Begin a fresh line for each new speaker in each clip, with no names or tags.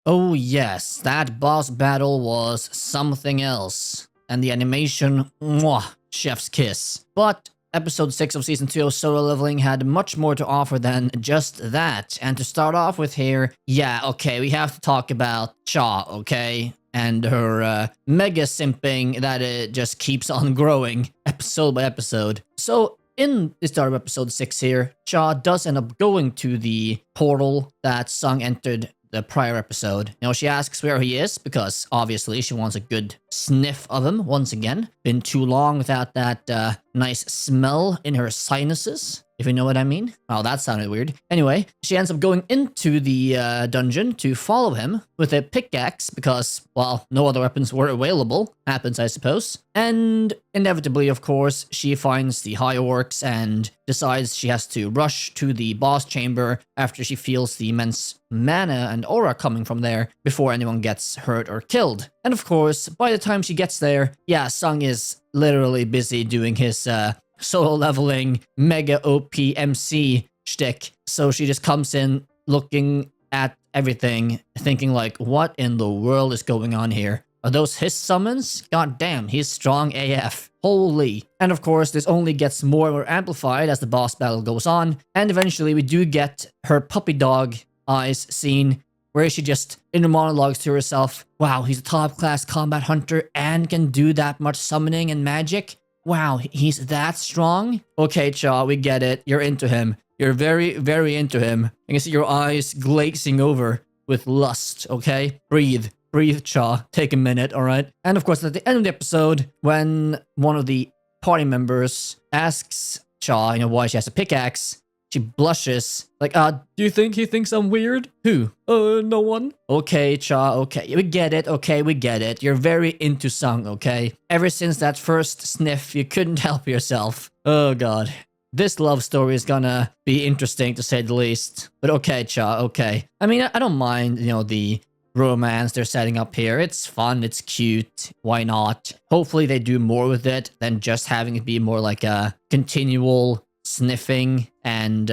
Oh yes, that boss battle was something else. And the animation, mwah, chef's kiss. But episode 6 of season 2 of Solo Leveling had much more to offer than just that. And to start off with here, yeah, okay, we have to talk about Cha, okay? And her mega simping that it just keeps on growing episode by episode. So in the start of episode 6 here, Cha does end up going to the portal that Sung entered the prior episode. You know, she asks where he is because obviously she wants a good sniff of him once again. Been too long without that nice smell in her sinuses, if you know what I mean. Oh, that sounded weird. Anyway, she ends up going into the dungeon to follow him with a pickaxe because, well, no other weapons were available. Happens, I suppose. And inevitably, of course, she finds the high orcs and decides she has to rush to the boss chamber after she feels the immense mana and aura coming from there before anyone gets hurt or killed. And of course, by the time she gets there, yeah, Sung is literally busy doing his solo leveling mega OP MC shtick. So she just comes in looking at everything, thinking like, what in the world is going on here? Are those his summons? God damn, he's strong AF. Holy. And of course, this only gets more and more amplified as the boss battle goes on. And eventually we do get her puppy dog eyes scene where she just inner monologues to herself, wow, he's a top class combat hunter and can do that much summoning and magic. Wow, he's that strong? Okay, Cha, we get it. You're into him. You're very, very into him. You can see your eyes glazing over with lust, okay? Breathe. Breathe, Cha. Take a minute, alright? And of course, at the end of the episode, when one of the party members asks Cha, you know, why she has a pickaxe, she blushes, like, do you think he thinks I'm weird? Who? No one? Okay, Cha, okay. We get it, okay, we get it. You're very into Sung, okay? Ever since that first sniff, you couldn't help yourself. Oh god. This love story is gonna be interesting, to say the least. But okay, Cha, okay. I mean, I don't mind, you know, the romance they're setting up here. It's fun, it's cute, why not? Hopefully they do more with it than just having it be more like a continual sniffing and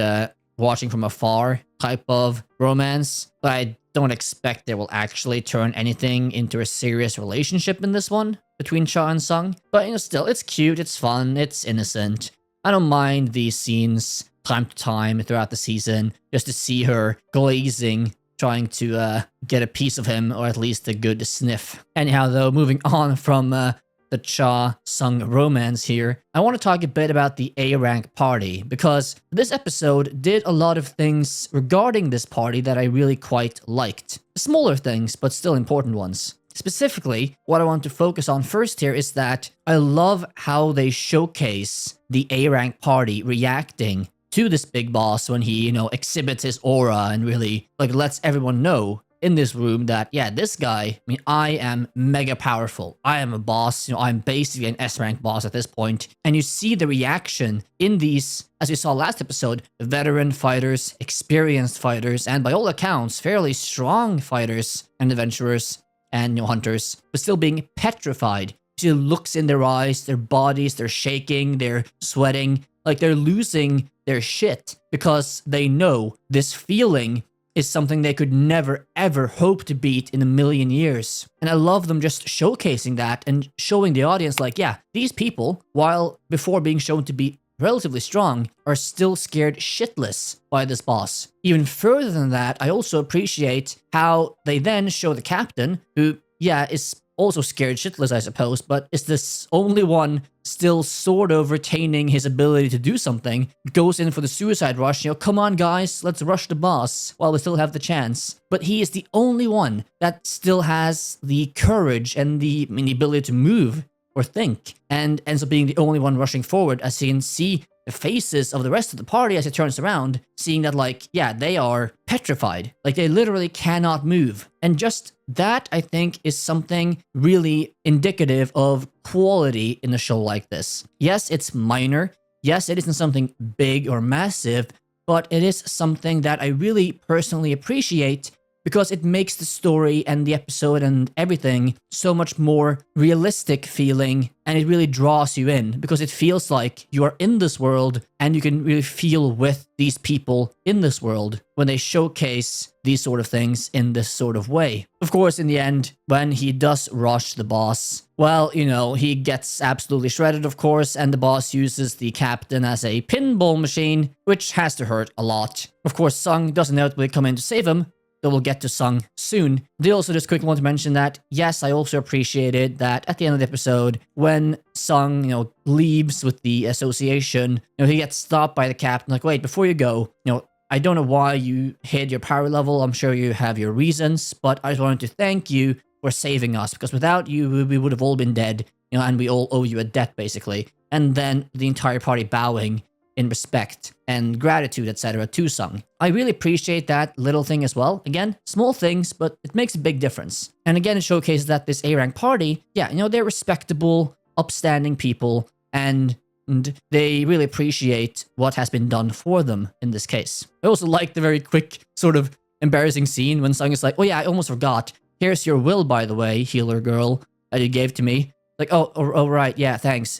watching from afar type of romance. But I don't expect they will actually turn anything into a serious relationship in this one between Cha and Sung. But you know, still, it's cute, it's fun, it's innocent. I don't mind these scenes time to time throughout the season just to see her glazing, trying to get a piece of him, or at least a good sniff. Anyhow, though, moving on from the Cha-Sung romance here, I want to talk a bit about the A-rank party, because this episode did a lot of things regarding this party that I really quite liked. Smaller things, but still important ones. Specifically, what I want to focus on first here is that I love how they showcase the A-rank party reacting to this big boss when he, you know, exhibits his aura and really, like, lets everyone know in this room that, yeah, this guy, I mean, I am mega powerful. I am a boss, you know, I'm basically an S-rank boss at this point. And you see the reaction in these, as we saw last episode, veteran fighters, experienced fighters, and by all accounts, fairly strong fighters and adventurers and, you know, hunters, but still being petrified. She looks in their eyes, their bodies, they're shaking, they're sweating, like they're losing their shit because they know this feeling is something they could never ever hope to beat in a million years. And I love them just showcasing that and showing the audience like, yeah, these people, while before being shown to be relatively strong, are still scared shitless by this boss. Even further than that, I also appreciate how they then show the captain, who, yeah, is also scared shitless, I suppose, but is this only one still sort of retaining his ability to do something, goes in for the suicide rush, you know, come on guys, let's rush the boss while we still have the chance. But he is the only one that still has the courage and the ability to move or think, and ends up being the only one rushing forward, as you can see the faces of the rest of the party as it turns around, seeing that, like, yeah, they are petrified. Like, they literally cannot move. And just that, I think, is something really indicative of quality in a show like this. Yes, it's minor. Yes, it isn't something big or massive, but it is something that I really personally appreciate because it makes the story and the episode and everything so much more realistic feeling, and it really draws you in because it feels like you are in this world and you can really feel with these people in this world when they showcase these sort of things in this sort of way. Of course, in the end, when he does rush the boss, well, you know, he gets absolutely shredded, of course, and the boss uses the captain as a pinball machine, which has to hurt a lot. Of course, Sung doesn't inevitably come in to save him, though we'll get to Sung soon. They also just quickly want to mention that, yes, I also appreciated that at the end of the episode, when Sung, you know, leaves with the association, you know, he gets stopped by the captain, like, wait, before you go, you know, I don't know why you hid your power level, I'm sure you have your reasons, but I just wanted to thank you for saving us, because without you, we would have all been dead, you know, and we all owe you a debt, basically. And then the entire party bowing in respect and gratitude, etc. to Sung. I really appreciate that little thing as well. Again, small things, but it makes a big difference. And again, it showcases that this A-rank party, yeah, you know, they're respectable, upstanding people, and they really appreciate what has been done for them in this case. I also like the very quick, sort of embarrassing scene when Sung is like, oh yeah, I almost forgot. Here's your will, by the way, healer girl, that you gave to me. Like, oh right, yeah, thanks.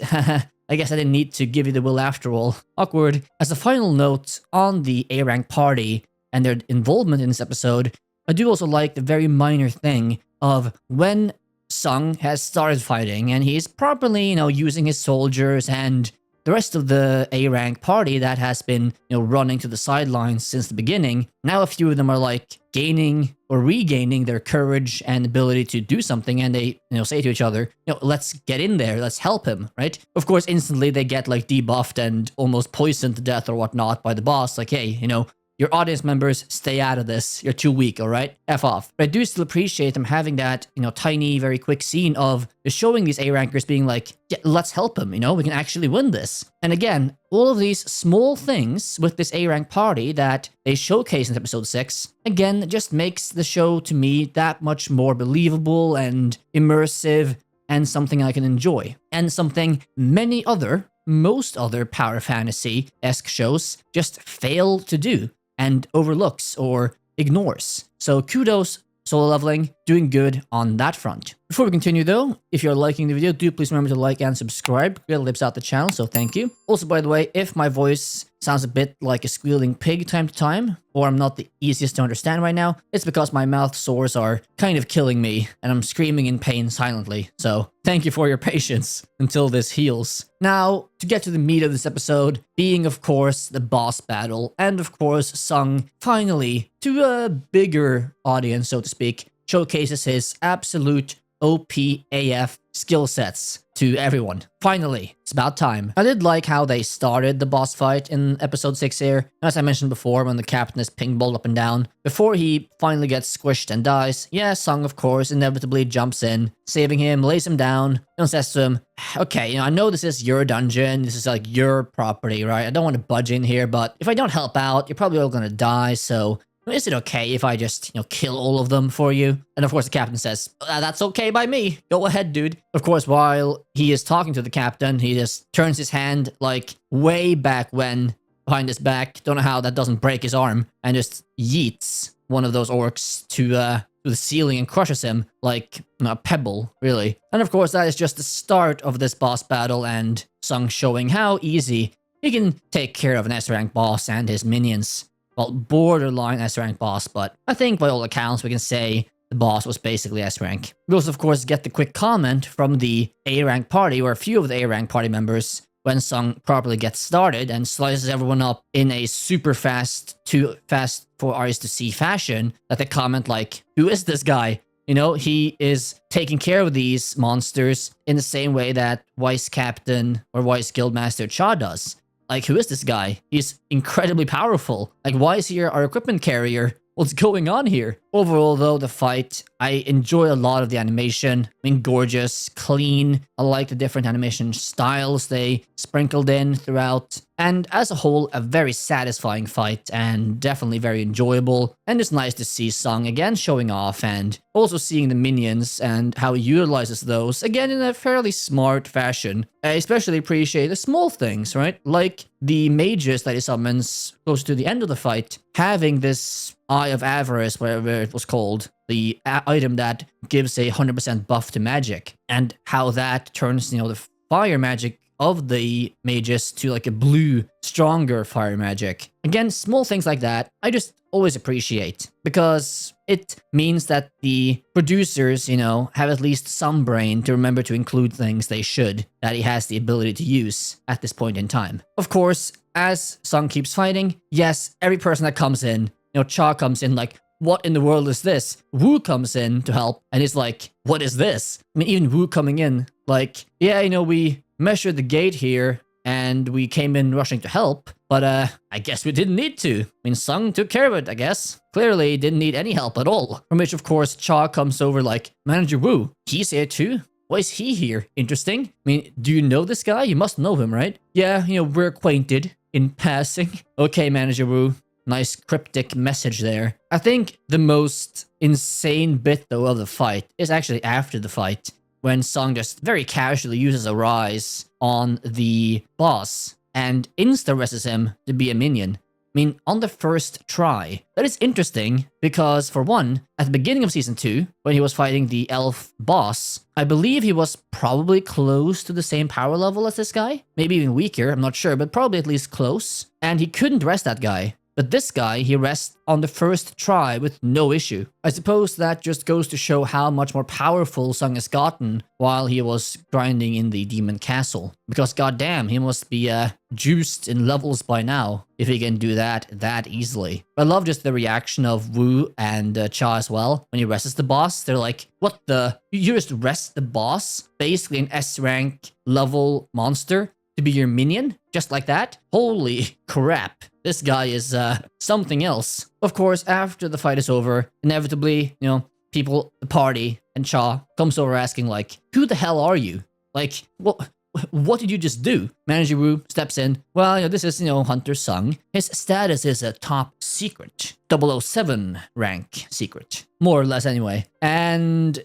I guess I didn't need to give you the will after all. Awkward. As a final note on the A-rank party and their involvement in this episode, I do also like the very minor thing of when Sung has started fighting and he's properly, you know, using his soldiers and the rest of the A-rank party that has been, you know, running to the sidelines since the beginning, now a few of them are like gaining or regaining their courage and ability to do something, and they, you know, say to each other, you know, let's get in there, let's help him, right? Of course, instantly they get like debuffed and almost poisoned to death or whatnot by the boss, like, hey, you know, your audience members, stay out of this. You're too weak, all right? F off. But I do still appreciate them having that, you know, tiny, very quick scene of showing these A-rankers being like, yeah, let's help him, you know, we can actually win this. And again, all of these small things with this A-rank party that they showcase in episode 6, again, just makes the show to me that much more believable and immersive and something I can enjoy. And something most other power fantasy-esque shows just fail to do and overlooks or ignores. So kudos, Solo Leveling, doing good on that front. Before we continue though, if you're liking the video, do please remember to like and subscribe. It really helps out the channel, so thank you. Also, by the way, if my voice sounds a bit like a squealing pig time to time, or I'm not the easiest to understand right now, it's because my mouth sores are kind of killing me, and I'm screaming in pain silently. So thank you for your patience until this heals. Now, to get to the meat of this episode, being of course the boss battle, and of course Sung finally, to a bigger audience so to speak, showcases his absolute OPAF skill sets to everyone. Finally, it's about time. I did like how they started the boss fight in episode 6 here. As I mentioned before, when the captain is ping-balled up and down, before he finally gets squished and dies, yeah, Sung of course inevitably jumps in, saving him, lays him down, and says to him, okay, you know, I know this is your dungeon, this is like your property, right? I don't want to budge in here, but if I don't help out, you're probably all gonna die, so is it okay if I just, you know, kill all of them for you? And of course the captain says, that's okay by me. Go ahead, dude. Of course, while he is talking to the captain, he just turns his hand like way back when behind his back. Don't know how that doesn't break his arm, and just yeets one of those orcs to the ceiling and crushes him like a pebble, really. And of course, that is just the start of this boss battle, and Sung showing how easy he can take care of an S-rank boss and his minions. Well, borderline S-rank boss, but I think by all accounts we can say the boss was basically S-rank. We also, of course, get the quick comment from the A-rank party, or a few of the A-rank party members, when Sung properly gets started and slices everyone up in a super fast, too fast for eyes to see fashion, that they comment like, who is this guy? You know, he is taking care of these monsters in the same way that Vice Captain or Vice Guildmaster Cha does. Like, who is this guy? He's incredibly powerful. Like, why is he our equipment carrier? What's going on here? Overall, though, the fight, I enjoy a lot of the animation. I mean, gorgeous, clean. I like the different animation styles they sprinkled in throughout. And as a whole, a very satisfying fight and definitely very enjoyable. And it's nice to see Sung again showing off, and also seeing the minions and how he utilizes those, again in a fairly smart fashion. I especially appreciate the small things, right? Like the mages that he summons close to the end of the fight. having this Eye of Avarice, whatever it was called, the item that gives a 100% buff to magic, and how that turns, the fire magic of the mages to like a blue, stronger fire magic. Again, small things like that, I just always appreciate, because it means that the producers, have at least some brain to remember to include things they should, that he has the ability to use at this point in time. Of course, as Sung keeps fighting, yes, every person that comes in, Cha comes in like, what in the world is this? Wu comes in to help, and he's like, what is this? I mean, even Wu coming in, like, yeah, we measured the gate here, and we came in rushing to help, but I guess we didn't need to. I mean, Sung took care of it, I guess. Clearly didn't need any help at all. From which, of course, Cha comes over like, Manager Wu, he's here too? Why is he here? Interesting. I mean, do you know this guy? You must know him, right? Yeah, we're acquainted in passing. Okay, Manager Wu. Nice cryptic message there. I think the most insane bit, though, of the fight is actually after the fight, when Sung just very casually uses a rise on the boss and insta-rests him to be a minion. I mean, on the first try. That is interesting because, for one, at the beginning of Season 2, when he was fighting the elf boss, I believe he was probably close to the same power level as this guy. Maybe even weaker, I'm not sure, but probably at least close. And he couldn't rest that guy. But this guy, he rests on the first try with no issue. I suppose that just goes to show how much more powerful Sung has gotten while he was grinding in the demon castle. Because goddamn, he must be juiced in levels by now if he can do that easily. I love just the reaction of Wu and Cha as well. When he rests the boss, they're like, what the? You just rest the boss? Basically an S-rank level monster to be your minion? Just like that? Holy crap. This guy is something else. Of course, after the fight is over, inevitably, people, the party, and Cha comes over asking like, who the hell are you? Like, what did you just do? Manager Wu steps in. Well, this is, Hunter Sung. His status is a top secret. 007 rank secret. More or less anyway. And,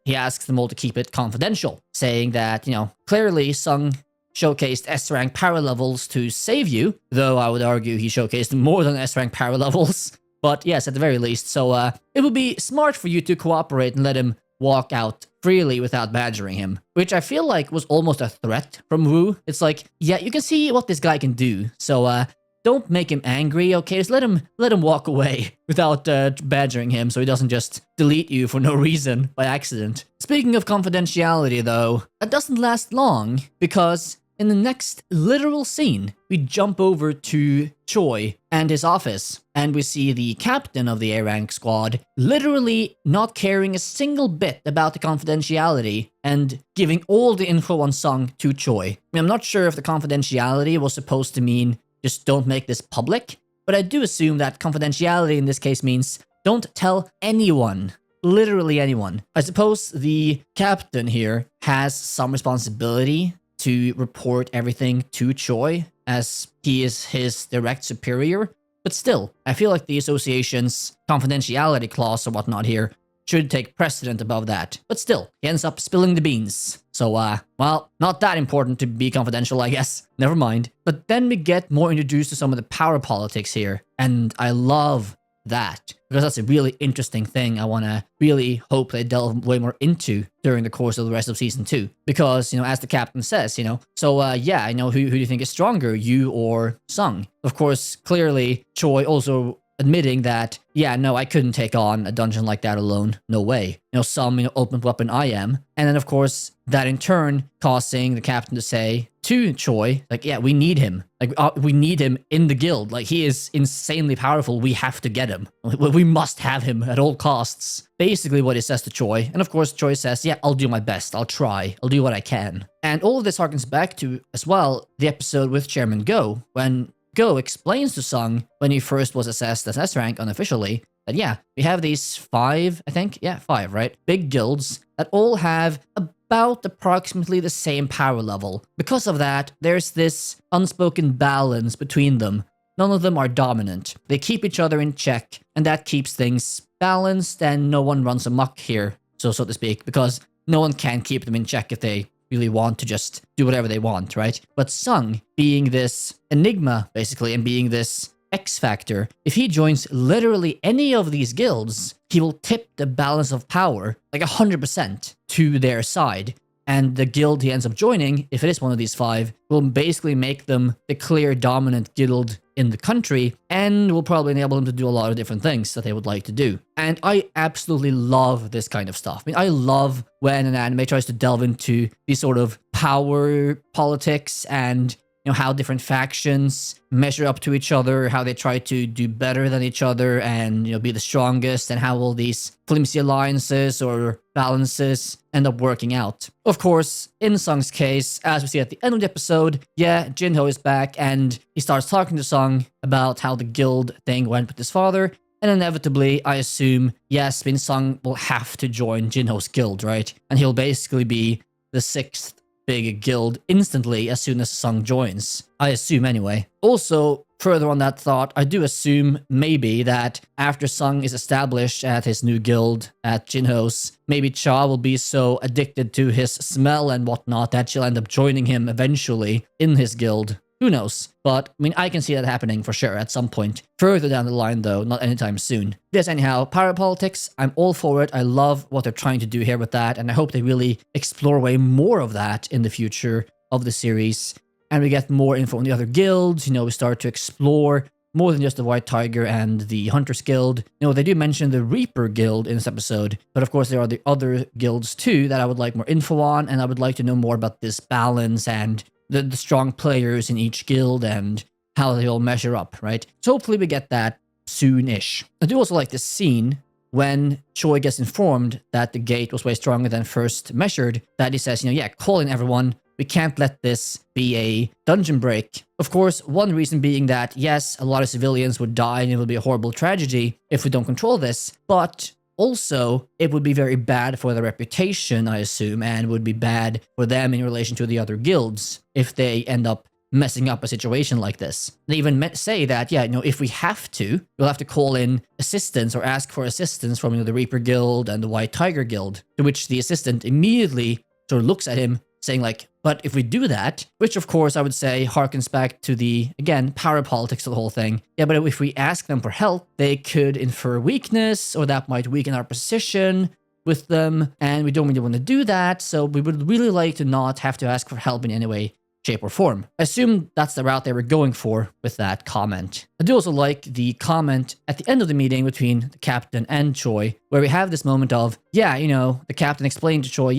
he asks them all to keep it confidential, saying that, clearly Sung showcased S-rank power levels to save you, though I would argue he showcased more than S-rank power levels. But yes, at the very least, so it would be smart for you to cooperate and let him walk out freely without badgering him, which I feel like was almost a threat from Wu. It's like, yeah, you can see what this guy can do, so don't make him angry, okay? Just let him walk away without badgering him so he doesn't just delete you for no reason by accident. Speaking of confidentiality, though, that doesn't last long, because in the next literal scene, we jump over to Choi and his office, and we see the captain of the A-rank squad literally not caring a single bit about the confidentiality and giving all the info on Sung to Choi. I mean, I'm not sure if the confidentiality was supposed to mean just don't make this public, but I do assume that confidentiality in this case means don't tell anyone. Literally anyone. I suppose the captain here has some responsibility to report everything to Choi, as he is his direct superior. But still, I feel like the association's confidentiality clause or whatnot here should take precedent above that. But still, he ends up spilling the beans. So, well, not that important to be confidential, I guess. Never mind. But then we get more introduced to some of the power politics here, and I love that, because that's a really interesting thing I want to really hope they delve way more into during the course of the rest of Season 2. Because, as the captain says, so, yeah, who do you think is stronger, you or Sung? Of course, clearly, Choi also admitting that, yeah, no, I couldn't take on a dungeon like that alone. No way. Some, open weapon I am. And then, of course, that in turn causing the captain to say to Choi, like, yeah, we need him. Like, we need him in the guild. Like, he is insanely powerful. We have to get him. We must have him at all costs. Basically what he says to Choi. And of course, Choi says, yeah, I'll do my best. I'll try. I'll do what I can. And all of this harkens back to, as well, the episode with Chairman Go, when Go explains to Sung when he first was assessed as S-rank unofficially that, yeah, we have these 5, I think, yeah, 5, right? Big guilds that all have about approximately the same power level. Because of that, there's this unspoken balance between them. None of them are dominant. They keep each other in check, and that keeps things balanced and no one runs amok here, so to speak, because no one can keep them in check if they really want to just do whatever they want, right? But Sung, being this enigma, basically, and being this X factor. If he joins literally any of these guilds, he will tip the balance of power like 100% to their side. And the guild he ends up joining, if it is one of these 5, will basically make them the clear dominant guild in the country, and will probably enable them to do a lot of different things that they would like to do. And I absolutely love this kind of stuff. I mean, I love when an anime tries to delve into these sort of power politics and how different factions measure up to each other, how they try to do better than each other and, be the strongest, and how all these flimsy alliances or balances end up working out. Of course, in Sung's case, as we see at the end of the episode, yeah, Jinho is back and he starts talking to Sung about how the guild thing went with his father. And inevitably, I assume, yes, Sung will have to join Jinho's guild, right? And he'll basically be the 6th big guild instantly as soon as Sung joins. I assume anyway. Also, further on that thought, I do assume maybe that after Sung is established at his new guild at Jinho's, maybe Cha will be so addicted to his smell and whatnot that she'll end up joining him eventually in his guild. Who knows? But, I mean, I can see that happening for sure at some point. Further down the line, though, not anytime soon. Yes, anyhow, power politics, I'm all for it. I love what they're trying to do here with that, and I hope they really explore way more of that in the future of the series. And we get more info on the other guilds, we start to explore more than just the White Tiger and the Hunters Guild. They do mention the Reaper Guild in this episode, but of course there are the other guilds too that I would like more info on, and I would like to know more about this balance and the strong players in each guild and how they all measure up, right? So hopefully we get that soon-ish. I do also like this scene when Choi gets informed that the gate was way stronger than first measured, that he says, yeah, call in everyone. We can't let this be a dungeon break. Of course, one reason being that, yes, a lot of civilians would die and it would be a horrible tragedy if we don't control this, but also, it would be very bad for their reputation, I assume, and would be bad for them in relation to the other guilds if they end up messing up a situation like this. They even say that, if we have to, we'll have to call in assistance or ask for assistance from the Reaper Guild and the White Tiger Guild, to which the assistant immediately sort of looks at him saying like, but if we do that, which of course I would say harkens back to the, again, power politics of the whole thing. Yeah, but if we ask them for help, they could infer weakness, or that might weaken our position with them, and we don't really want to do that, so we would really like to not have to ask for help in any way, shape, or form. I assume that's the route they were going for with that comment. I do also like the comment at the end of the meeting between the captain and Choi, where we have this moment of, the captain explained to Choi,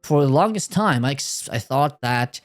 for the longest time, I thought that,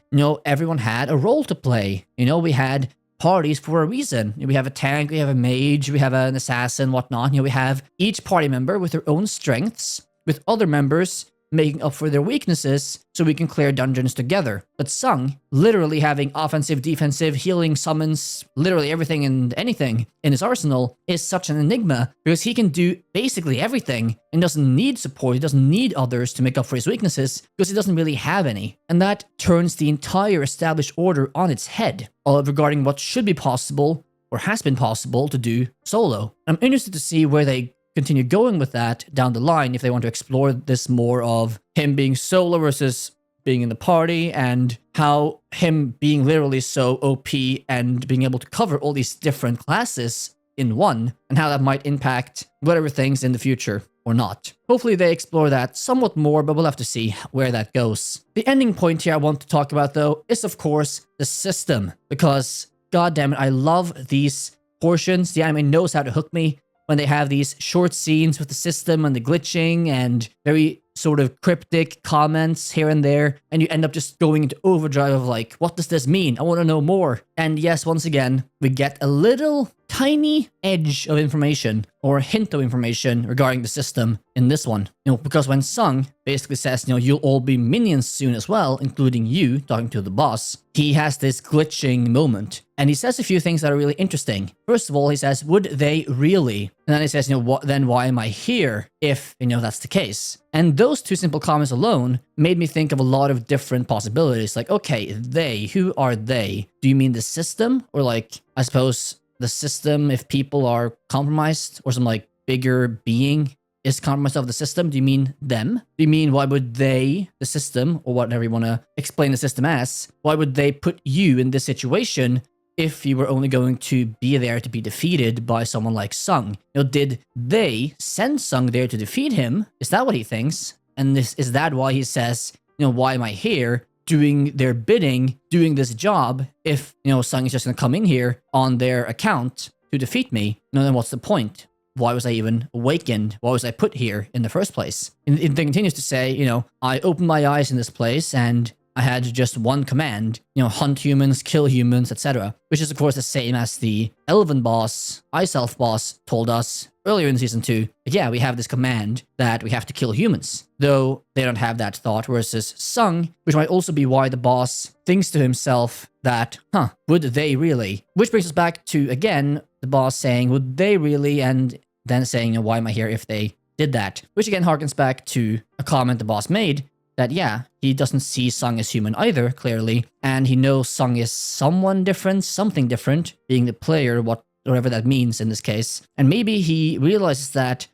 everyone had a role to play. We had parties for a reason. We have a tank, we have a mage, we have an assassin, whatnot. We have each party member with their own strengths, with other members making up for their weaknesses so we can clear dungeons together. But Sung, literally having offensive, defensive, healing, summons, literally everything and anything in his arsenal, is such an enigma because he can do basically everything and doesn't need support, he doesn't need others to make up for his weaknesses because he doesn't really have any. And that turns the entire established order on its head regarding what should be possible or has been possible to do solo. I'm interested to see where they continue going with that down the line, if they want to explore this more of him being solo versus being in the party, and how him being literally so OP and being able to cover all these different classes in one, and how that might impact whatever things in the future or not. Hopefully they explore that somewhat more, but we'll have to see where that goes. The ending point here I want to talk about, though, is of course the system, because goddamn it, I love these portions. The anime knows how to hook me when they have these short scenes with the system and the glitching and very sort of cryptic comments here and there, and you end up just going into overdrive of like, what does this mean? I want to know more. And yes, once again, we get a little tiny edge of information or hint of information regarding the system in this one. Because when Sung basically says, you'll all be minions soon as well, including you, talking to the boss, he has this glitching moment. And he says a few things that are really interesting. First of all, he says, would they really? And then he says, then why am I here if, that's the case? And those two simple comments alone made me think of a lot of different possibilities. Like, okay, they, who are they? Do you mean the system? Or like, I suppose the system if people are compromised, or some like bigger being is compromised of the system? Do you mean them? Do you mean why would they, the system, or whatever you want to explain the system as, why would they put you in this situation if you were only going to be there to be defeated by someone like Sung? Did they send Sung there to defeat him? Is that what he thinks? And is that why he says, why am I here doing their bidding, doing this job, if, Sung is just gonna come in here on their account to defeat me? Then what's the point? Why was I even awakened? Why was I put here in the first place? And it continues to say, I opened my eyes in this place and I had just one command, hunt humans, kill humans, etc. Which is of course the same as the Elven boss, Ice Elf boss told us earlier in Season 2. But yeah, we have this command that we have to kill humans. Though they don't have that thought, versus Sung, which might also be why the boss thinks to himself that, would they really? Which brings us back to, again, the boss saying, would they really? And then saying, why am I here if they did that? Which again harkens back to a comment the boss made, that yeah, he doesn't see Sung as human either, clearly, and he knows Sung is someone different, something different, being the player, whatever that means in this case. And maybe he realizes that,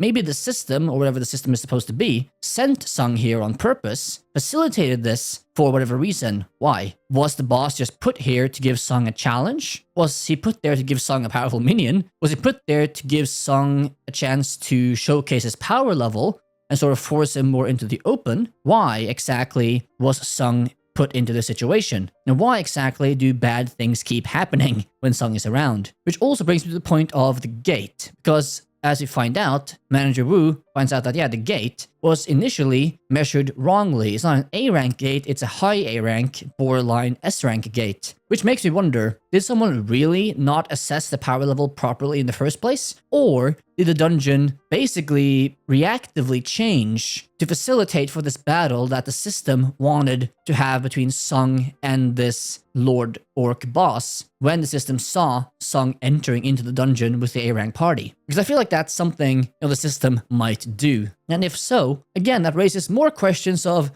maybe the system, or whatever the system is supposed to be, sent Sung here on purpose, facilitated this for whatever reason. Why? Was the boss just put here to give Sung a challenge? Was he put there to give Sung a powerful minion? Was he put there to give Sung a chance to showcase his power level and sort of force him more into the open? Why exactly was Sung put into this situation? And why exactly do bad things keep happening when Sung is around? Which also brings me to the point of the gate, because as we find out, Manager Wu finds out that, yeah, the gate was initially measured wrongly. It's not an A rank gate, it's a high A rank, borderline S rank gate. Which makes me wonder, did someone really not assess the power level properly in the first place? Or did the dungeon basically reactively change to facilitate for this battle that the system wanted to have between Sung and this Lord Orc boss when the system saw Sung entering into the dungeon with the A rank party? Because I feel like that's something the system might do. And if so, again, that raises more questions of,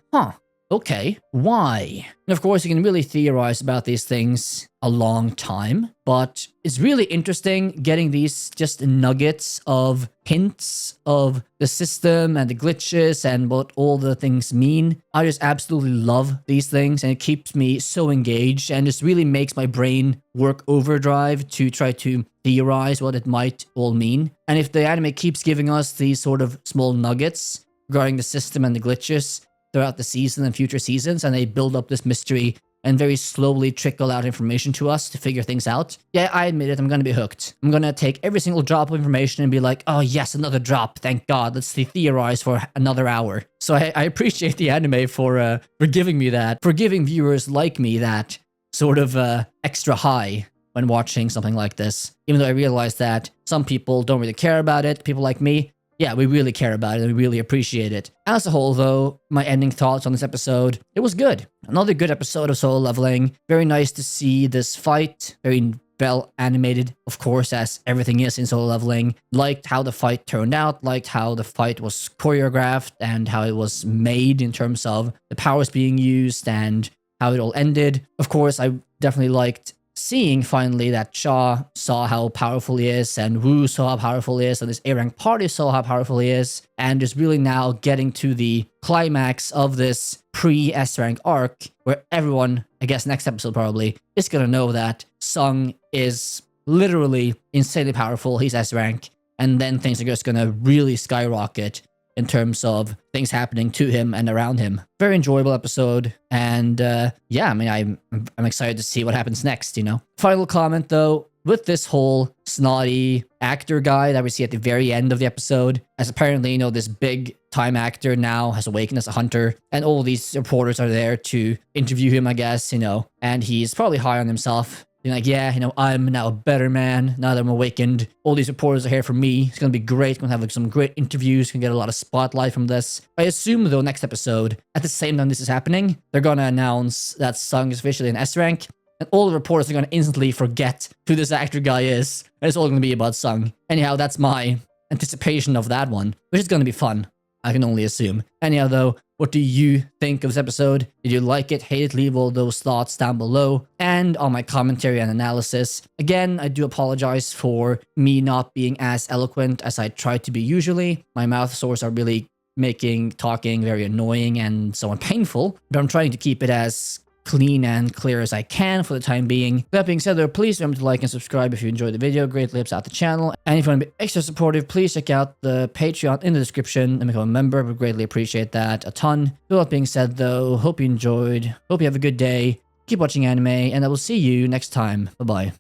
okay, why? And of course, you can really theorize about these things a long time, but it's really interesting getting these just nuggets of hints of the system and the glitches and what all the things mean. I just absolutely love these things, and it keeps me so engaged and just really makes my brain work overdrive to try to theorize what it might all mean. And if the anime keeps giving us these sort of small nuggets regarding the system and the glitches throughout the season and future seasons, and they build up this mystery and very slowly trickle out information to us to figure things out, yeah, I admit it, I'm gonna be hooked. I'm gonna take every single drop of information and be like, oh yes, another drop, thank God, let's theorize for another hour. So I appreciate the anime for giving me that, for giving viewers like me that sort of extra high when watching something like this. Even though I realize that some people don't really care about it, people like me, yeah, we really care about it and we really appreciate it. As a whole, though, my ending thoughts on this episode, it was good. Another good episode of Solo Leveling. Very nice to see this fight. Very well animated, of course, as everything is in Solo Leveling. Liked how the fight turned out, liked how the fight was choreographed and how it was made in terms of the powers being used and how it all ended. Of course, I definitely liked seeing finally that Shaw saw how powerful he is, and Wu saw how powerful he is, and this A-rank party saw how powerful he is, and is really now getting to the climax of this pre-S-rank arc, where everyone, I guess next episode probably, is gonna know that Sung is literally insanely powerful, he's S-rank, and then things are just gonna really skyrocket in terms of things happening to him and around him. Very enjoyable episode, and yeah, I mean, I'm excited to see what happens next, Final comment though, with this whole snotty actor guy that we see at the very end of the episode, as apparently, this big time actor now has awakened as a hunter, and all these reporters are there to interview him, I guess, and he's probably high on himself. Being like, yeah, I'm now a better man now that I'm awakened. All these reporters are here for me. It's going to be great. Going to have some great interviews. Going to get a lot of spotlight from this. I assume, though, next episode, at the same time this is happening, they're going to announce that Sung is officially an S-rank, and all the reporters are going to instantly forget who this actor guy is, and it's all going to be about Sung. Anyhow, that's my anticipation of that one, which is going to be fun. I can only assume. Anyhow, though, what do you think of this episode? Did you like it, hate it? Leave all those thoughts down below. And on my commentary and analysis. Again, I do apologize for me not being as eloquent as I try to be usually. My mouth sores are really making talking very annoying and somewhat painful. But I'm trying to keep it as clean and clear as I can for the time being. That being said though, please remember to like and subscribe if you enjoyed the video, greatly helps out the channel. And if you want to be extra supportive, please check out the Patreon in the description and become a member. Would greatly appreciate that a ton. With that being said though, hope you enjoyed, hope you have a good day, keep watching anime, and I will see you next time. Bye bye.